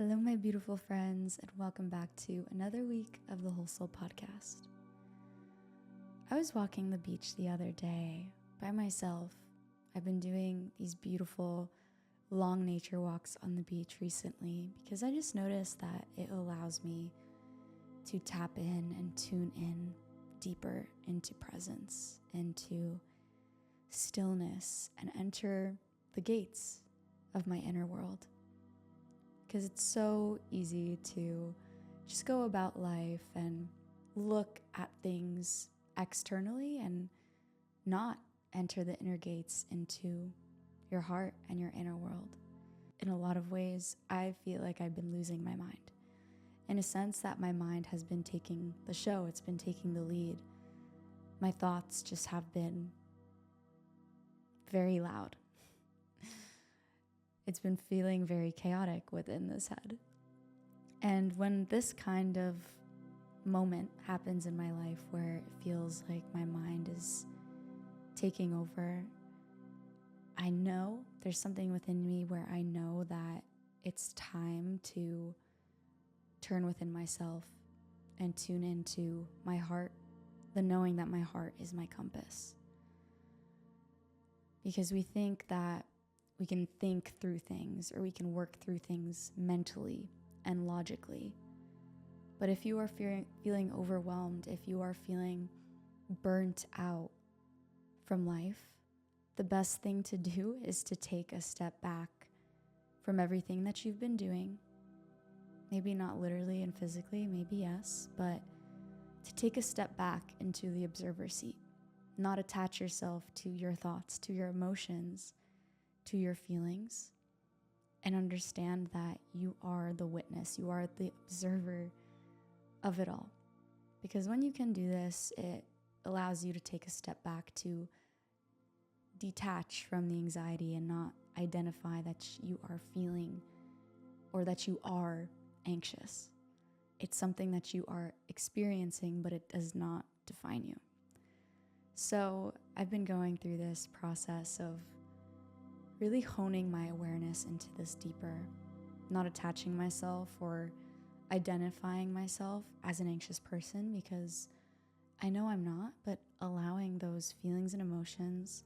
Hello, my beautiful friends, and welcome back to another week of the Whole Soul Podcast. I was walking the beach the other day by myself. I've been doing these beautiful long nature walks on the beach recently because I just noticed that it allows me to tap in and tune in deeper into presence, into stillness, and enter the gates of my inner world. Because it's so easy to just go about life and look at things externally and not enter the inner gates into your heart and your inner world. In a lot of ways, I feel like I've been losing my mind. In a sense that my mind has been taking the show, it's been taking the lead. My thoughts just have been very loud. It's been feeling very chaotic within this head. And when this kind of moment happens in my life where it feels like my mind is taking over, I know there's something within me where I know that it's time to turn within myself and tune into my heart, the knowing that my heart is my compass. Because we think that we can think through things or we can work through things mentally and logically. But if you are feeling overwhelmed, if you are feeling burnt out from life, the best thing to do is to take a step back from everything that you've been doing. Maybe not literally and physically, maybe yes, but to take a step back into the observer seat, not attach yourself to your thoughts, to your emotions, to your feelings, and understand that you are the witness, you are the observer of it all. Because when you can do this, it allows you to take a step back to detach from the anxiety and not identify that you are feeling or that you are anxious. It's something that you are experiencing, but it does not define you. So I've been going through this process of really honing my awareness into this deeper, not attaching myself or identifying myself as an anxious person, because I know I'm not, but allowing those feelings and emotions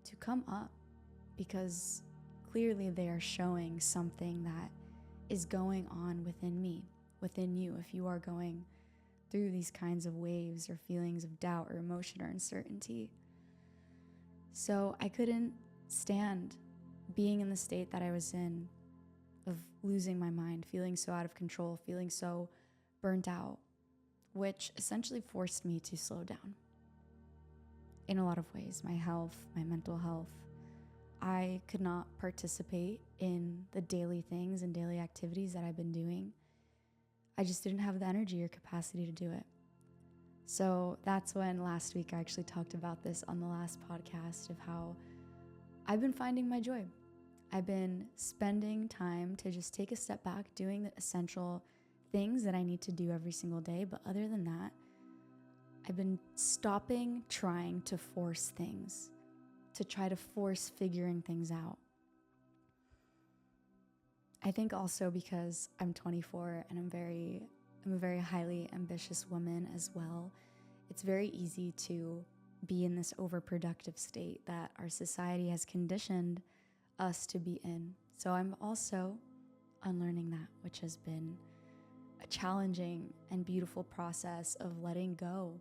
to come up because clearly they are showing something that is going on within me, within you, if you are going through these kinds of waves or feelings of doubt or emotion or uncertainty. So I couldn't stand being in the state that I was in of losing my mind, feeling so out of control, feeling so burnt out, which essentially forced me to slow down. In a lot of ways, my health, my mental health, I could not participate in the daily things and daily activities that I've been doing. I just didn't have the energy or capacity to do it. So that's when last week I actually talked about this on the last podcast of how I've been finding my joy. I've been spending time to just take a step back, doing the essential things that I need to do every single day. But other than that, I've been stopping trying to force things, to try to force figuring things out. I think also because I'm 24 and I'm a very highly ambitious woman as well. It's very easy to be in this overproductive state that our society has conditioned us to be in. So I'm also unlearning that, which has been a challenging and beautiful process of letting go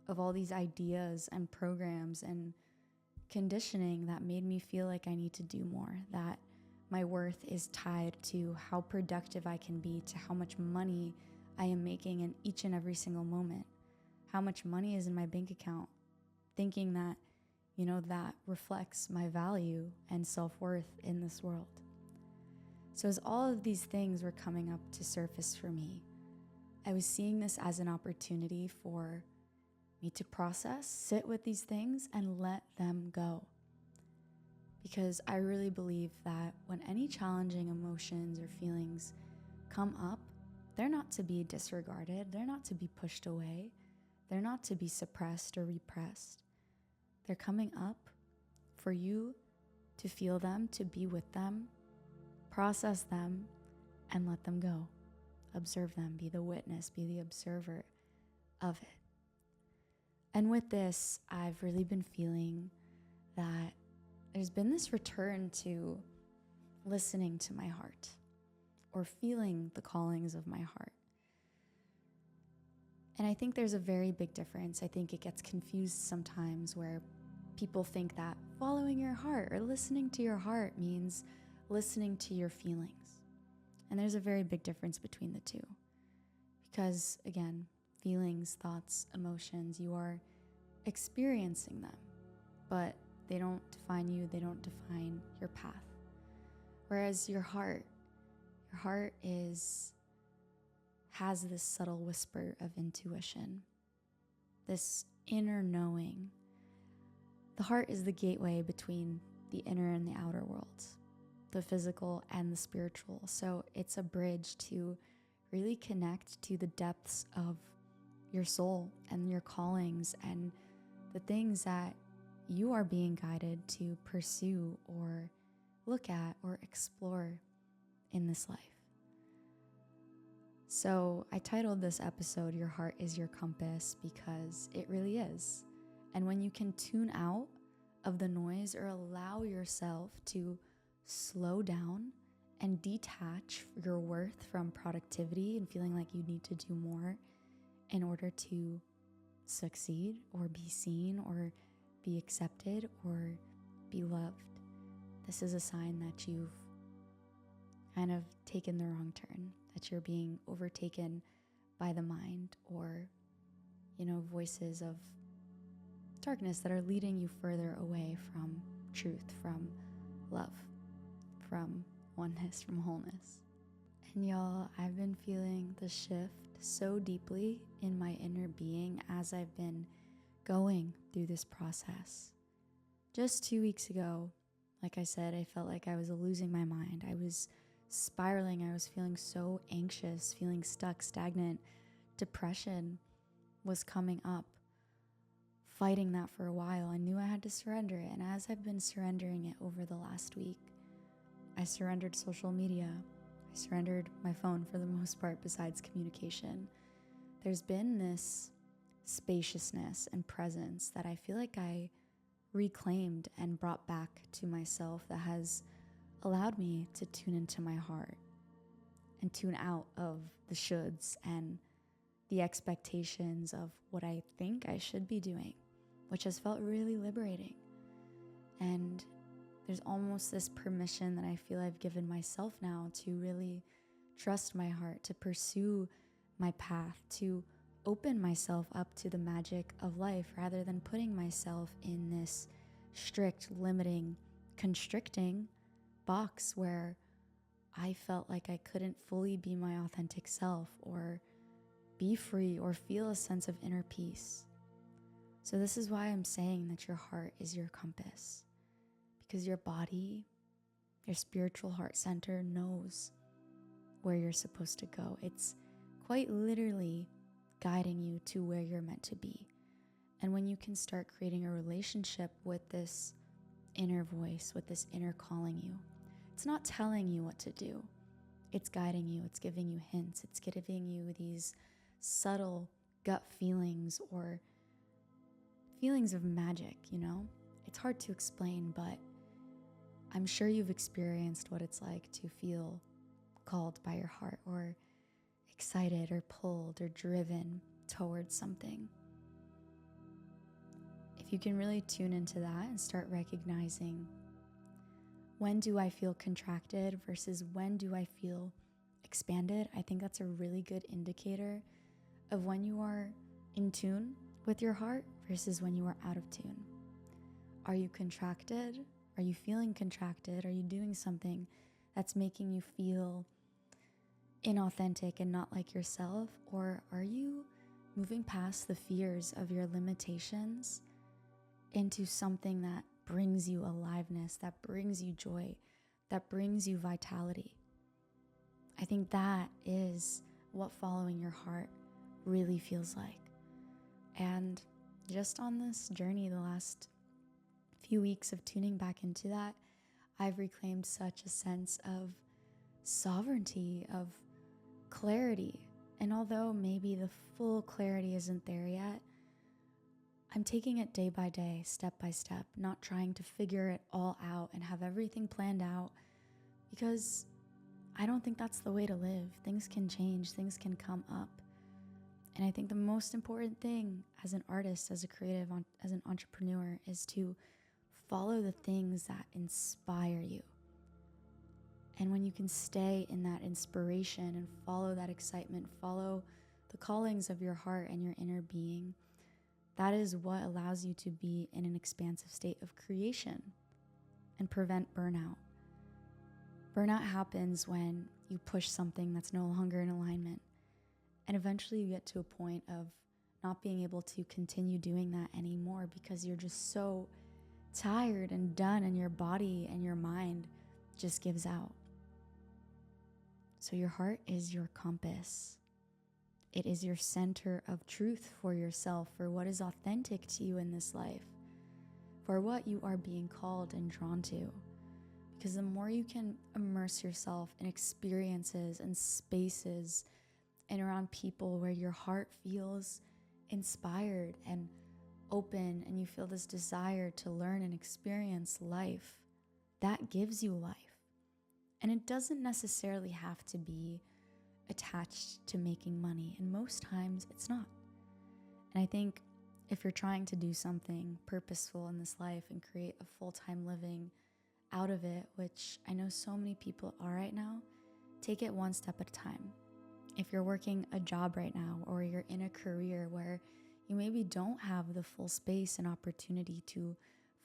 of all these ideas and programs and conditioning that made me feel like I need to do more, that my worth is tied to how productive I can be, to how much money I am making in each and every single moment, how much money is in my bank account, thinking that, that reflects my value and self-worth in this world. So as all of these things were coming up to surface for me, I was seeing this as an opportunity for me to process, sit with these things, and let them go. Because I really believe that when any challenging emotions or feelings come up, they're not to be disregarded, they're not to be pushed away, they're not to be suppressed or repressed. They're coming up for you to feel them, to be with them, process them, and let them go. Observe them, be the witness, be the observer of it. And with this, I've really been feeling that there's been this return to listening to my heart or feeling the callings of my heart. And I think there's a very big difference. I think it gets confused sometimes where people think that following your heart or listening to your heart means listening to your feelings. And there's a very big difference between the two. Because again, feelings, thoughts, emotions, you are experiencing them, but they don't define you, they don't define your path. Whereas your heart has this subtle whisper of intuition, this inner knowing. The heart is the gateway between the inner and the outer worlds, the physical and the spiritual. So it's a bridge to really connect to the depths of your soul and your callings and the things that you are being guided to pursue or look at or explore in this life. So I titled this episode, Your Heart is Your Compass, because it really is. And when you can tune out of the noise or allow yourself to slow down and detach your worth from productivity and feeling like you need to do more in order to succeed or be seen or be accepted or be loved, this is a sign that you've kind of taken the wrong turn, that you're being overtaken by the mind or, voices of darkness that are leading you further away from truth, from love, from oneness, from wholeness. And y'all, I've been feeling the shift so deeply in my inner being as I've been going through this process. Just 2 weeks ago, like I said, I felt like I was losing my mind. I was spiraling. I was feeling so anxious, feeling stuck, stagnant. Depression was coming up. Fighting that for a while. I knew I had to surrender it. And as I've been surrendering it over the last week, I surrendered social media. I surrendered my phone for the most part besides communication. There's been this spaciousness and presence that I feel like I reclaimed and brought back to myself that has allowed me to tune into my heart and tune out of the shoulds and the expectations of what I think I should be doing, which has felt really liberating. And there's almost this permission that I feel I've given myself now to really trust my heart, to pursue my path, to open myself up to the magic of life rather than putting myself in this strict, limiting, constricting box where I felt like I couldn't fully be my authentic self or be free or feel a sense of inner peace. So this is why I'm saying that your heart is your compass, because your body, your spiritual heart center knows where you're supposed to go. It's quite literally guiding you to where you're meant to be. And when you can start creating a relationship with this inner voice, with this inner calling you, it's not telling you what to do. It's guiding you. It's giving you hints. It's giving you these subtle gut feelings or feelings of magic, It's hard to explain, but I'm sure you've experienced what it's like to feel called by your heart or excited or pulled or driven towards something. If you can really tune into that and start recognizing, when do I feel contracted versus when do I feel expanded? I think that's a really good indicator of when you are in tune with your heart versus when you are out of tune. Are you contracted? Are you feeling contracted? Are you doing something that's making you feel inauthentic and not like yourself? Or are you moving past the fears of your limitations into something that brings you aliveness, that brings you joy, that brings you vitality? I think that is what following your heart really feels like. And just on this journey, the last few weeks of tuning back into that, I've reclaimed such a sense of sovereignty, of clarity. And although maybe the full clarity isn't there yet, I'm taking it day by day, step by step, not trying to figure it all out and have everything planned out, because I don't think that's the way to live. Things can change, things can come up. And I think the most important thing as an artist, as a creative, as an entrepreneur, is to follow the things that inspire you. And when you can stay in that inspiration and follow that excitement, follow the callings of your heart and your inner being, that is what allows you to be in an expansive state of creation and prevent burnout. Burnout happens when you push something that's no longer in alignment. And eventually you get to a point of not being able to continue doing that anymore because you're just so tired and done, and your body and your mind just gives out. So your heart is your compass. It is your center of truth for yourself, for what is authentic to you in this life, for what you are being called and drawn to. Because the more you can immerse yourself in experiences and spaces and around people where your heart feels inspired and open, and you feel this desire to learn and experience life, that gives you life. And it doesn't necessarily have to be attached to making money, and most times it's not. And I think if you're trying to do something purposeful in this life and create a full-time living out of it, which I know so many people are right now, take it one step at a time. If you're working a job right now, or you're in a career where you maybe don't have the full space and opportunity to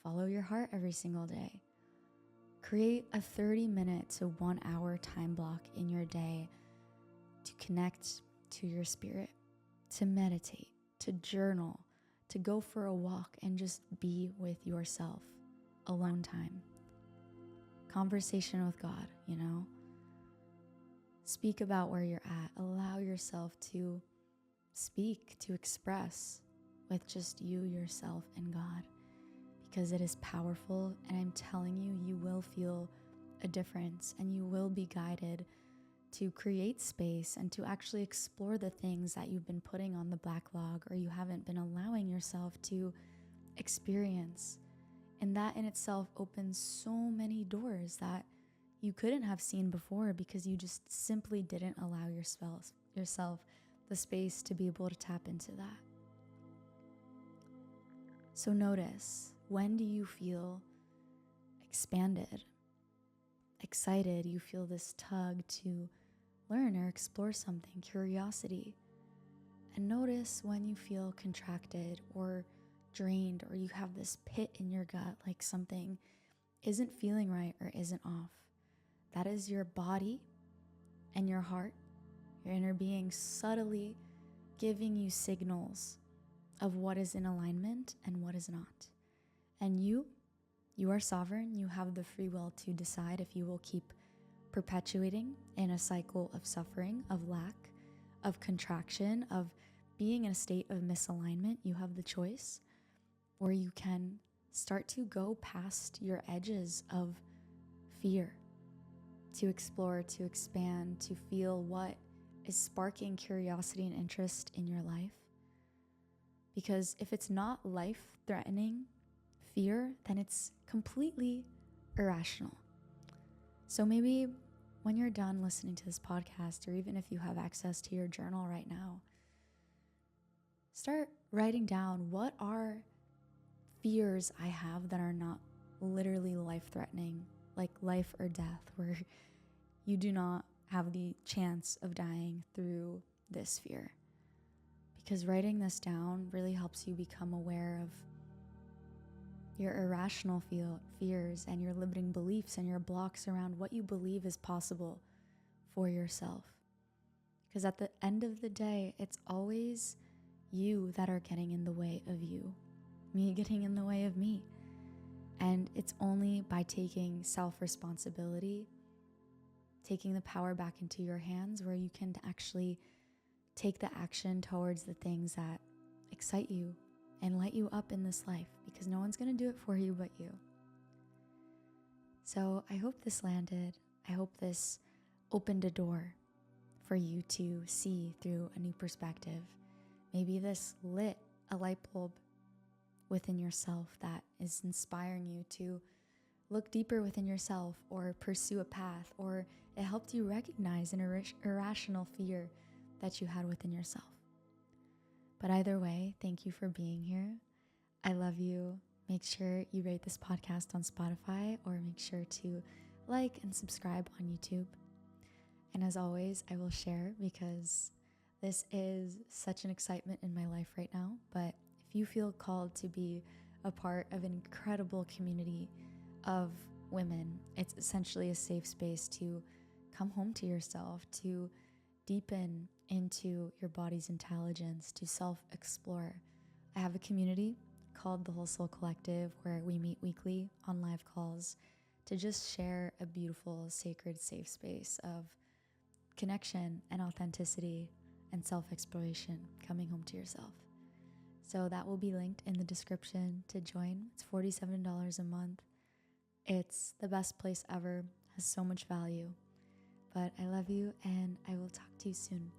follow your heart every single day, create a 30-minute to 1 hour time block in your day to connect to your spirit, to meditate, to journal, to go for a walk and just be with yourself. Alone time. Conversation with God, Speak about where you're at. Allow yourself to speak, to express with just you, yourself, and God, because it is powerful, and I'm telling you, you will feel a difference, and you will be guided to create space and to actually explore the things that you've been putting on the backlog, or you haven't been allowing yourself to experience. And that in itself opens so many doors that you couldn't have seen before, because you just simply didn't allow yourself the space to be able to tap into that. So notice, when do you feel expanded, excited? You feel this tug to learn or explore something, curiosity. And notice when you feel contracted or drained, or you have this pit in your gut, like something isn't feeling right or isn't off. That is your body and your heart, your inner being, subtly giving you signals of what is in alignment and what is not. And you are sovereign. You have the free will to decide if you will keep perpetuating in a cycle of suffering, of lack, of contraction, of being in a state of misalignment. You have the choice. Or you can start to go past your edges of fear, to explore, to expand, to feel what is sparking curiosity and interest in your life. Because if it's not life-threatening fear, then it's completely irrational. So maybe when you're done listening to this podcast, or even if you have access to your journal right now, start writing down, what are fears I have that are not literally life-threatening, like life or death, where you do not have the chance of dying through this fear. Because writing this down really helps you become aware of your irrational fears and your limiting beliefs and your blocks around what you believe is possible for yourself. Because at the end of the day, it's always you that are getting in the way of you, me getting in the way of me. And it's only by taking self-responsibility, taking the power back into your hands, where you can actually take the action towards the things that excite you and light you up in this life, because no one's going to do it for you but you. So I hope this landed. I hope this opened a door for you to see through a new perspective. Maybe this lit a light bulb within yourself that is inspiring you to look deeper within yourself or pursue a path, or it helped you recognize an irrational fear that you had within yourself. But either way, thank you for being here. I love you. Make sure you rate this podcast on Spotify, or make sure to like and subscribe on YouTube. And as always, I will share because this is such an excitement in my life right now. But if you feel called to be a part of an incredible community of women, it's essentially a safe space to come home to yourself, to deepen into your body's intelligence, to self-explore. I have a community called the Whole Soul Collective where we meet weekly on live calls to just share a beautiful, sacred, safe space of connection and authenticity and self-exploration, coming home to yourself. So that will be linked in the description to join. It's $47 a month. It's the best place ever, has so much value. But I love you, and I will talk to you soon.